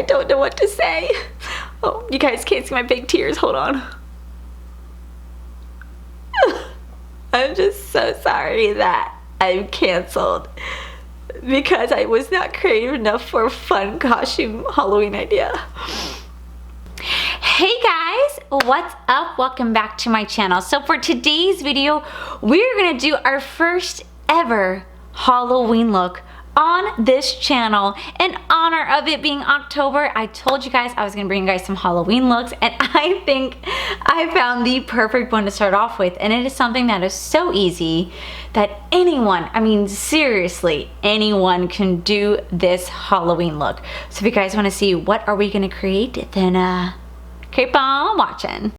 I don't know what to say. Oh, you guys can't see my big tears. Hold on. I'm just so sorry that I'm canceled because I was not creative enough for a fun costume Halloween idea. Hey guys, what's up? Welcome back to my channel. So for today's video, we're gonna do our first ever Halloween look on this channel in honor of it being October. I told you guys I was gonna bring you guys some Halloween looks, and I think I found the perfect one to start off with, and it is something that is so easy that anyone, I mean seriously, anyone can do this Halloween look. So if you guys wanna see what are we gonna create, then keep on watching.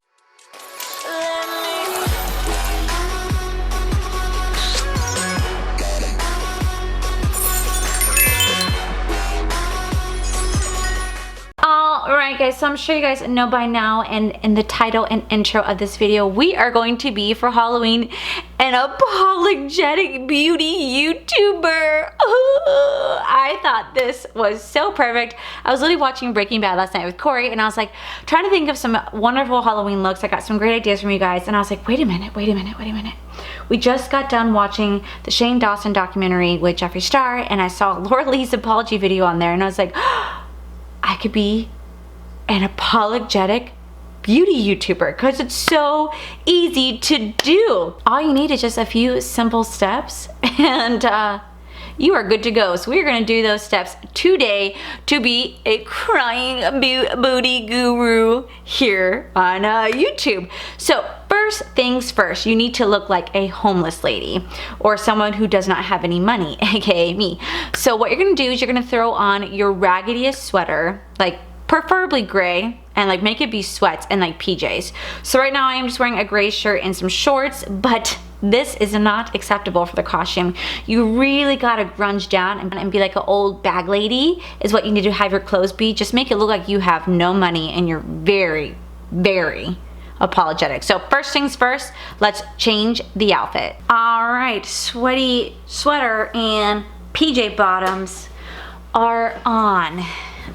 Alright guys, so I'm sure you guys know by now, and in the title and intro of this video, we are going to be, for Halloween, an apologetic beauty YouTuber. I thought this was so perfect. I was literally watching Breaking Bad last night with Corey, and I was like trying to think of some wonderful Halloween looks. I got some great ideas from you guys, and I was like, wait a minute. We just got done watching the Dawson documentary with Jeffree Star, and I saw Laura Lee's apology video on there, and I was like, I could be an apologetic beauty YouTuber because it's so easy to do. All you need is just a few simple steps, and you are good to go. So we're gonna do those steps today to be a crying booty guru here on YouTube. So first things first, you need to look like a homeless lady or someone who does not have any money, aka me. So what you're gonna do is you're gonna throw on your raggediest sweater, like preferably gray, and like make it be sweats and like PJs. So right now I am just wearing a gray shirt and some shorts, but this is not acceptable for the costume. You really gotta grunge down and be like an old bag lady is what you need to have your clothes be. Just make it look like you have no money and you're very, very apologetic. So first things first, let's change the outfit. All right, sweaty sweater and PJ bottoms are on.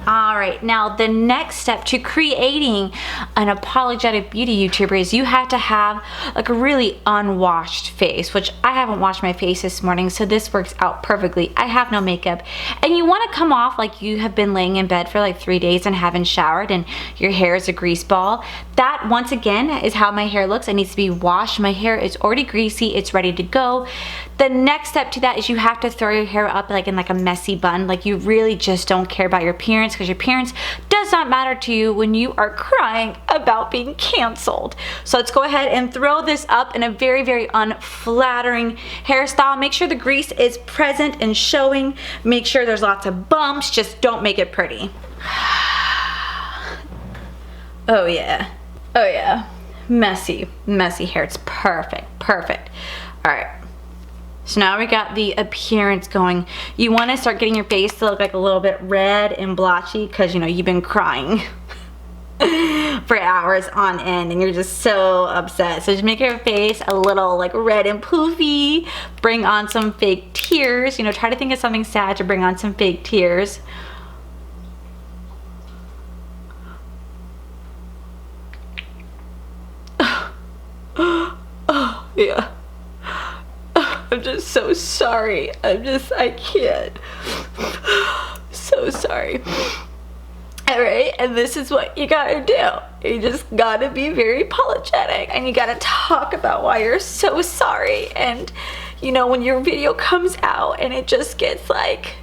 All right, now the next step to creating an apologetic beauty YouTuber is you have to have like a really unwashed face, which I haven't washed my face this morning, so this works out perfectly. I have no makeup, and you want to come off like you have been laying in bed for like 3 days and haven't showered and your hair is a grease ball. That, once again, is how my hair looks. It needs to be washed. My hair is already greasy. It's ready to go. The next step to that is you have to throw your hair up like in like a messy bun. Like you really just don't care about your appearance, because your appearance does not matter to you when you are crying about being canceled. So let's go ahead and throw this up in a very, very unflattering hairstyle. Make sure the grease is present and showing. Make sure there's lots of bumps. Just don't make it pretty. Oh yeah. Oh yeah. Messy, messy hair. It's perfect, perfect. All right. So now we got the appearance going. You want to start getting your face to look like a little bit red and blotchy because, you know, you've been crying for hours on end and you're just so upset. So just make your face a little like red and poofy. Bring on some fake tears. You know, try to think of something sad to bring on some fake tears. Oh, yeah. I'm just so sorry. I can't. So sorry. Alright, and this is what you gotta do. You just gotta be very apologetic, and you gotta talk about why you're so sorry. And you know, when your video comes out and it just gets like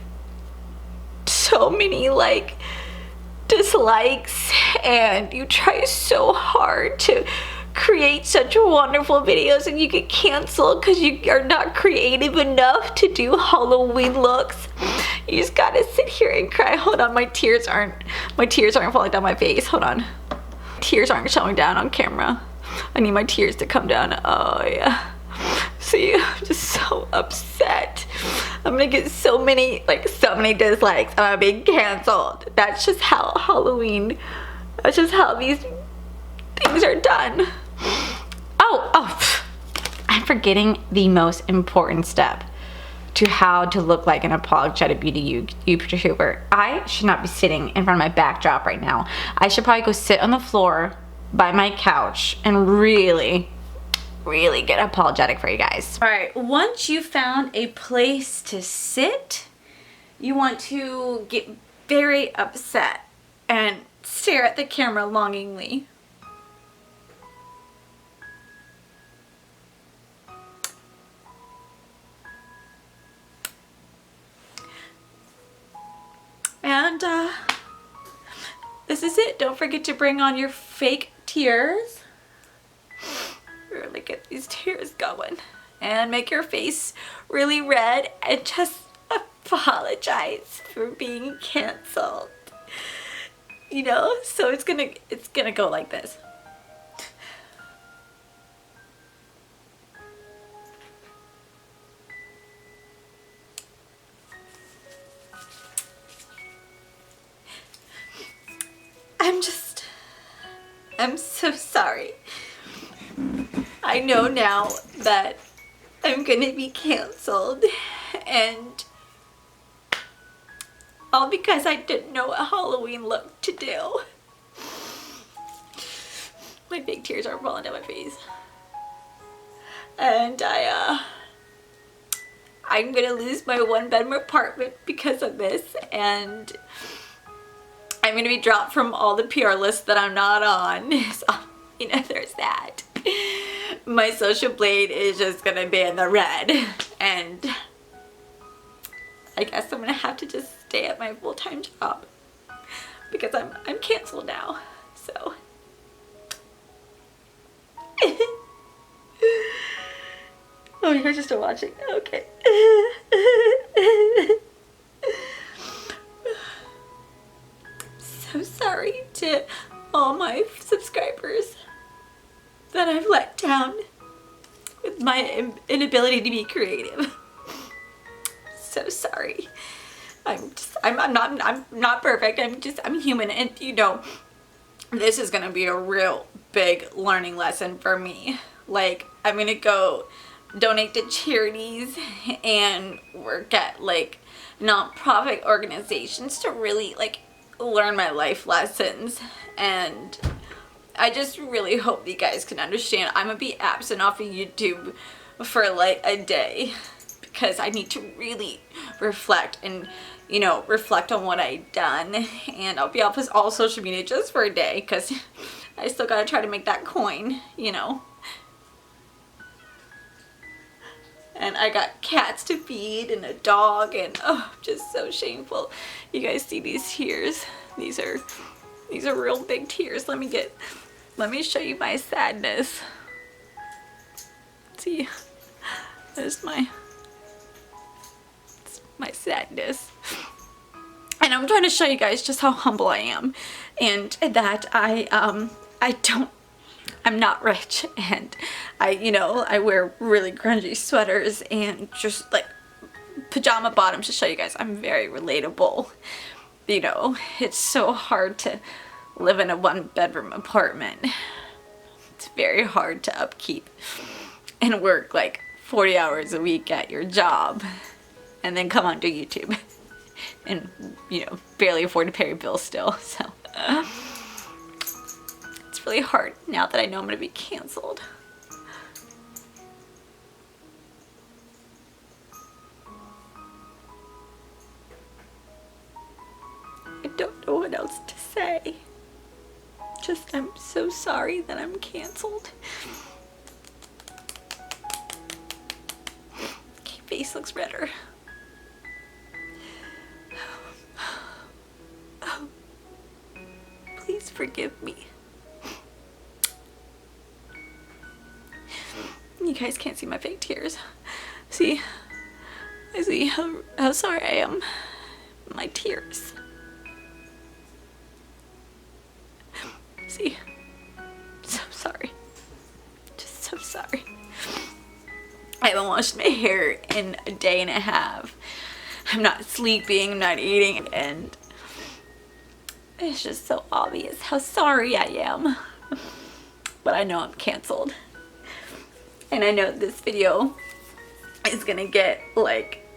so many like dislikes, and you try so hard to create such wonderful videos and you get canceled because you are not creative enough to do Halloween looks, you just gotta sit here and cry. Hold on, my tears aren't falling down my face. Hold on, tears aren't showing down on camera. I need my tears to come down. Oh yeah. See, I'm just so upset. I'm gonna get so many dislikes. I'm being canceled. That's just how Halloween, that's just how these things are done. Oh, I'm forgetting the most important step. to how to look like an apologetic beauty YouTuber. I should not be sitting in front of my backdrop right now. I should probably go sit on the floor by my couch and really get apologetic for you guys. All right, once you found a place to sit, you want to get very upset and stare at the camera longingly. And this is it. Don't forget to bring on your fake tears. Really get these tears going. And make your face really red and just apologize for being canceled. You know, so it's gonna go like this. I'm so sorry. I know now that I'm gonna be canceled, and all because I didn't know what Halloween look to do. My big tears are rolling down my face. And I'm gonna lose my one-bedroom apartment because of this, and I'm gonna be dropped from all the PR lists that I'm not on. So, you know, there's that. My social blade is just gonna be in the red, and I guess I'm gonna have to just stay at my full-time job because I'm canceled now. So oh, you guys are still watching? Okay. So sorry to all my subscribers that I've let down with my inability to be creative. So sorry. I'm not perfect. I'm human, and you know, this is gonna be a real big learning lesson for me. Like, I'm gonna go donate to charities and work at like non-profit organizations to really like learn my life lessons. And I just really hope you guys can understand I'm gonna be absent off of YouTube for like a day because I need to really reflect and, you know, reflect on what I've done. And I'll be off of all social media just for a day because I still gotta try to make that coin, you know. And I got cats to feed and a dog, and oh, just so shameful. You guys see these tears? These are real big tears. Let me show you my sadness. See, there's my sadness. And I'm trying to show you guys just how humble I am, and that I'm not rich, and I wear really grungy sweaters and just like pajama bottoms to show you guys I'm very relatable. You know, it's so hard to live in a one-bedroom apartment. It's very hard to upkeep and work like 40 hours a week at your job and then come onto YouTube and, you know, barely afford to pay your bills still. So it's really hard now that I know I'm gonna be canceled. I don't know what else to say. Just, I'm so sorry that I'm canceled. Okay, face looks redder. Oh, please forgive me. You guys can't see my fake tears. See? I see how sorry I am. My tears. See? So sorry. Just so sorry. I haven't washed my hair in a day and a half. I'm not sleeping, I'm not eating, and it's just so obvious how sorry I am. But I know I'm canceled. And I know this video is gonna get like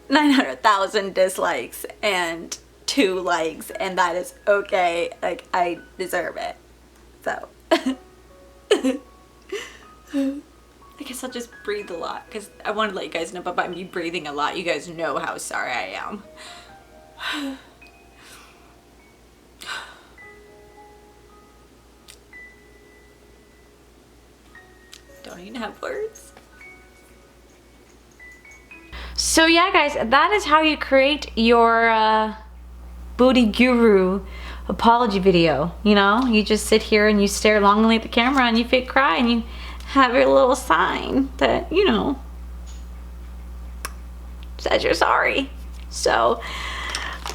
900,000 dislikes and 2 likes, and that is okay. Like, I deserve it. So I guess I'll just breathe a lot because I want to let you guys know, but by me breathing a lot, you guys know how sorry I am. Don't even have words. So yeah, guys, that is how you create your booty guru apology video. You know, you just sit here and you stare longingly at the camera and you fake cry and you have your little sign that, you know, says you're sorry. So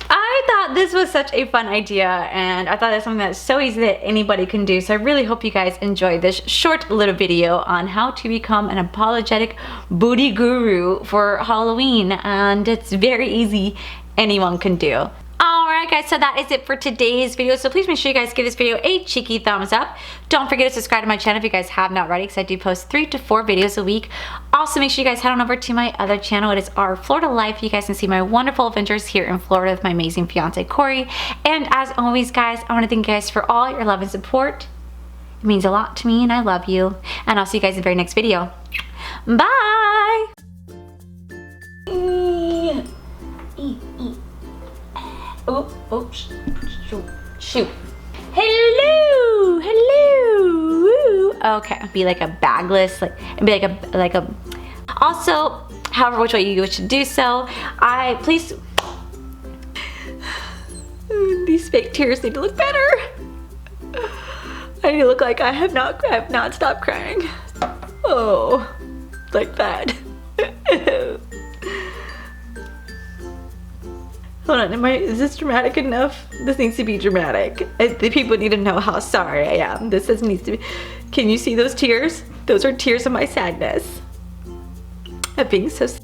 I thought this was such a fun idea, and I thought that's something that's so easy that anybody can do. So I really hope you guys enjoyed this short little video on how to become an apologetic booty guru for Halloween, and it's very easy. Anyone can do. Alright guys, so that is it for today's video. So please make sure you guys give this video a cheeky thumbs up. Don't forget to subscribe to my channel if you guys have not already, because I do post 3 to 4 videos a week. Also, make sure you guys head on over to my other channel. It is Our Florida Life. You guys can see my wonderful adventures here in Florida with my amazing fiance Corey. And as always, guys, I want to thank you guys for all your love and support. It means a lot to me, and I love you. And I'll see you guys in the very next video. Bye! Oh, shoot. Hello, hello. Okay, be like a bagless, be like a. Also, however which way you wish to do so, please. These fake tears need to look better. I need to look like I have not stopped crying. Oh, like that. Hold on, is this dramatic enough? This needs to be dramatic. The people need to know how sorry I am. This needs to be. Can you see those tears? Those are tears of my sadness. Of being so sad.